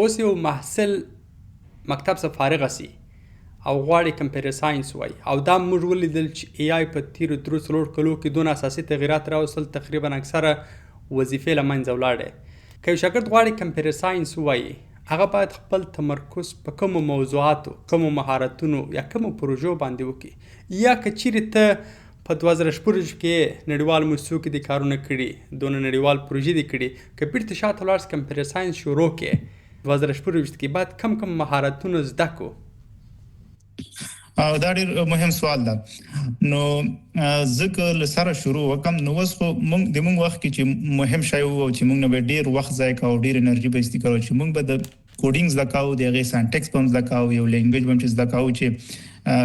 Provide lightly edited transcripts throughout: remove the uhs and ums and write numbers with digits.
اوس یو محصل مکتب څخه فارغ سي او غواړي کمپیوټر ساینس وای او دا موږ ولیدل چې ای آی په تیرو درو څلور کلو کې دونه اساسي تغیرات راوستل تقریبا اکثره وظیفې له منځه ولاړې. که یو شاګرد غواړي کمپیوټر ساینس وایي هغه باید خپل تمرکز په کومو موضوعاتو، کومو مهارتونو یا کومو پروژو باندې وکړي، یا که چیرې ته په 2014 کې نړیوال موسسو کې د کارونه کړي، دونه نړیوال پروژې دي کړي، که بیرته شاته ولاړ کمپیوټر ساینس شروع کړي 2014 کې باید کم مهارتونه زده کو؟ او دا ډېر مهم سوال ده. نو ځکه له سره شروع وکم نو اوس خو موږ وخت کې چې مهم شی وو چې موږ نه به ډېر وخت ضایع کوو، ډېر انرژي به استعمالوو چې موږ به د کوډنګ زده کوو، د هغې ساینټکس به هم زده کوو، یو لینګویج به هم چې زده کوو چې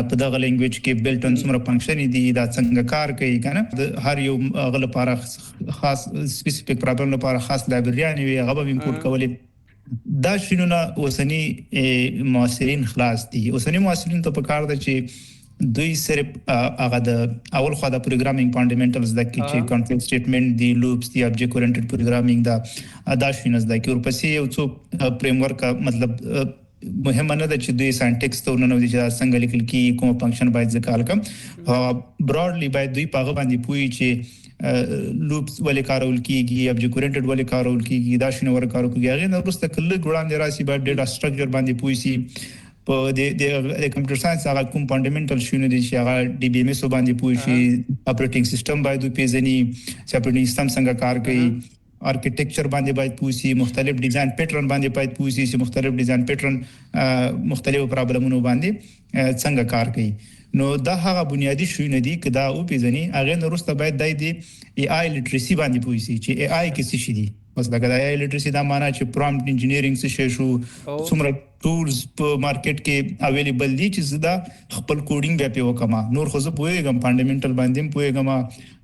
په دغه لینګویج کې بلټ ان څومره فنکشن دي، دا څنګه کار کوي کنه. د هر یو هغه لپاره خاص سپیسیفیک پرابلم لپاره خاص لایبرریانې وي، هغه به امپورټ کولې. دا شنونه اوسنی معاصرین خلاص دي. اوسنی معاصرین ته پکار ده چې دوی صرف هغه د اول خو د پروګرامینګ فانډامنټلز د کې چې کنټرول سټیټمنټ دی، لوپس دی، ابجیکټ اورینټډ پروګرامینګ دا شنه زده کوي. ورپسې یو څو فریم ورک مطلب مهمه نه ده چې دوی ساینټکس ته ورننوځي چې څنګه لیکل کیږي، کوم فنکشن باید ذکر کړم. براډلی باید دوی په هغه باندې پوهي چې لوپس ولې کارول کیږي، ابجیکټ اورینټډ ولې کارول کیږي، دا شنو ور کارول کیږي. هغه نه وروسته کله وړاندې راشي باید ډیټا سټرکچر باندې پوي سي. په د کمپیوټر ساينس هغه کوم فانډامنټل شنو دي چې هغه ډي بي ام اس باندې پوي شي. اپریټینګ سیستم باید پیژني چې اپریټینګ سیستم څنګه کار کوي. ارکیټیکچر باندې باید پوي سي، مختلف ډیزاین پیټرن باندې باید پوي سي چې مختلف ډیزاین پیټرن مختلف پرابلمونو باندې څنګه کار کوي. نو دا هغه بنیادی شونه دي چې دا او پیژني. هغه نه وروسته باید د ای آی لیټریسي باندې پوي سي چې ای آی کې څه شي دي. مثلا دا ای آی لیټریسي دا معنی چې پرومپټ انجینیرینګ څه شي شو، څومره ټولز په مارکیټ کې اویلیبل دي چې زدا خپل کوډینګ بیا په وکما. نور خو زه پوهیږم فانډامنټل باندې پوهیږم،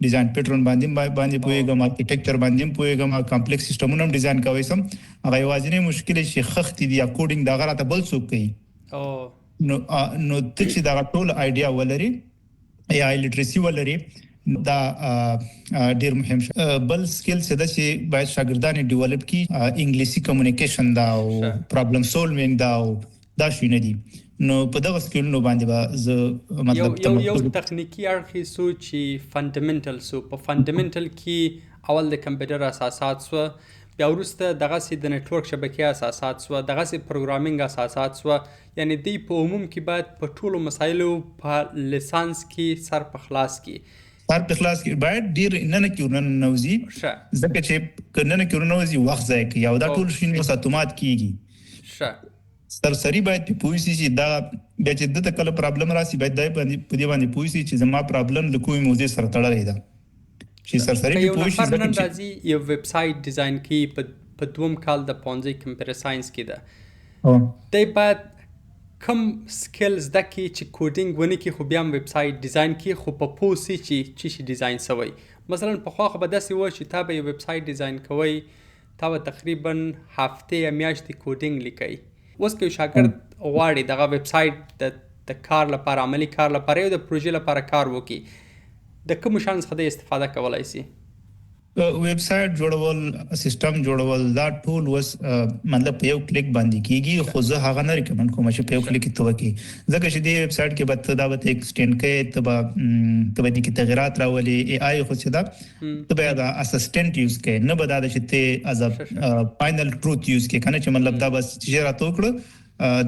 ډیزاین پیټرن باندې پوهیږم، ارکیټیکچر باندې پوهیږم، کمپلیکس سیستمونه هم ډیزاین کوي سم. هغه یوازینی مشکل چې خخت دي یا کوډینګ دا غلطه بل څوک کوي. نو ته چې دا ټول آیډیا ولري، ای آی لیټریسي ولري، دا ډیر مهم شي. بل سکل څه ده چې باید شاګردان ډیولپ کی، انګلیسي کمیونیکیشن دا او پرابلم سولوینګ دا او دا شي نه دي. نو په دغه سکلونو باندې به زه مطلب یو تخنیکی اړخ سوچي فانډامنټل سو په فانډامنټل کې اول د کمپیوټر اساسات سو، بیا وروسته دغه سي د نتورک شبکې اساسات سو، دغه سي پروګرامینګ اساسات سو. یعنی دی په عموم کې باید په ټولو مسایلو په لیسانس کې سر په خلاص کې باید ډیر نه نوځي. ځکه چې کنه کې نوځي وخت ځای کوي او دا ټول شي نو اتومات کیږي. سرسری باید په پوي سي چې دا بیا چې د کله پرابلم راسي باید دای په دې باندې پوي سي چې زما پرابلم د کومې موضوع سره تړلې ده. چې سرسری په پوي سي چې یو ویب سایټ ډیزاین کې په دوم کال د پونځي کمپیوټر ساينس کې ده، دی باید کم سکلز د کې چې کوډینګ ونی کې خو بیا ویب سایټ ډیزاین کې خو په پوسی چې شي ډیزاین سوی. مثلا په خو به داسې و چې تا به یو ویب سایټ ډیزاین کوي، تا به تقریبا هفته یا میاشتې کوډینګ لیکي. اوس که شاګرد غواړي دغه ویب سایټ د کار لپاره، عملی کار لپاره یا د پروژې لپاره کار وکړي، د کوم شان څخه د استفاده کولای شي؟ ویب سایټ جوړول، سیستم جوړول، دا ټول وس مطلب په یو کلیک باندې کیږي. خو زه هغه نه ریکمند کوم چې په یو کلیک ته وکړي، ځکه چې د ویب سایټ کې به دا به ایکسټند کوي، ته به د تغیرات راولي. ای آی خو چې دا ته به دا اسسټنټ یوز کوي، نه به دا چې ته از فائنل ټروث یوز کوي کنه، چې مطلب دا بس چې راته وکړه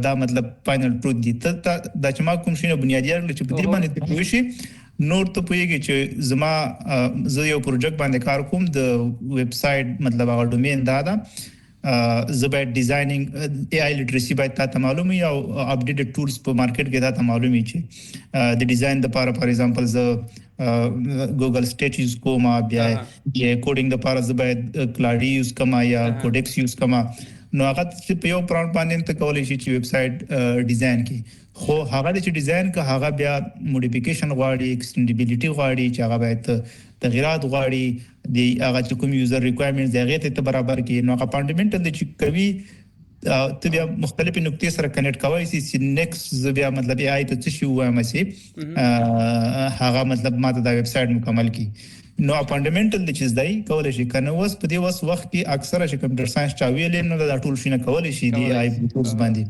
دا مطلب فائنل ټروث دی. ته دا چې ما کوم شي نه بنیادی اړ چې په دې باندې ته پوښي. نور ته پوهیږي چې زه یو پروجیکټ باندې کار کوم، د ویب سایټ مطلب هغه ډومین دا ده، زه باید ډیزاینینګ ای آی لیټریسي باید تا معلومي او اپډیټډ ټولز په مارکیټ کې دا معلومي چې د ډیزاین لپاره فار ایگزامپل زه ګوګل سټیچ یوز کوم، بیا کوډینګ لپاره زه باید کلاډي یوز کوم یا کوډکس یوز کوم. نو هغه چې په یو پرامپټ باندې ته کولای شي چې ویب سایټ ډیزاین کې. خو هغه چې ډیزاین که هغه بیا موډیفیکیشن غواړي، ایکسټینډیبিলিټي غواړي، چې هغه باید تغیرات غواړي، دی هغه چې کوم یوزر ریکوایرمنټس دی هغه ته برابر کړي. نو هغه فانډامنټل چې کوي ته بیا مختلفې نقطې سره کنیکټ کوي چې نیکسټ بیا مطلب ای آی ته څه شي وایم سي هغه مطلب ماته دا ویب سایټ مکمل کی. نو فندامنټل د چیز دی کولای شي کنه وس په دې وخت کې اکثره چې کمپیوټر ساينس چا ویلې نو دا ټول شي نه کولای شي دی آی په توګه باندې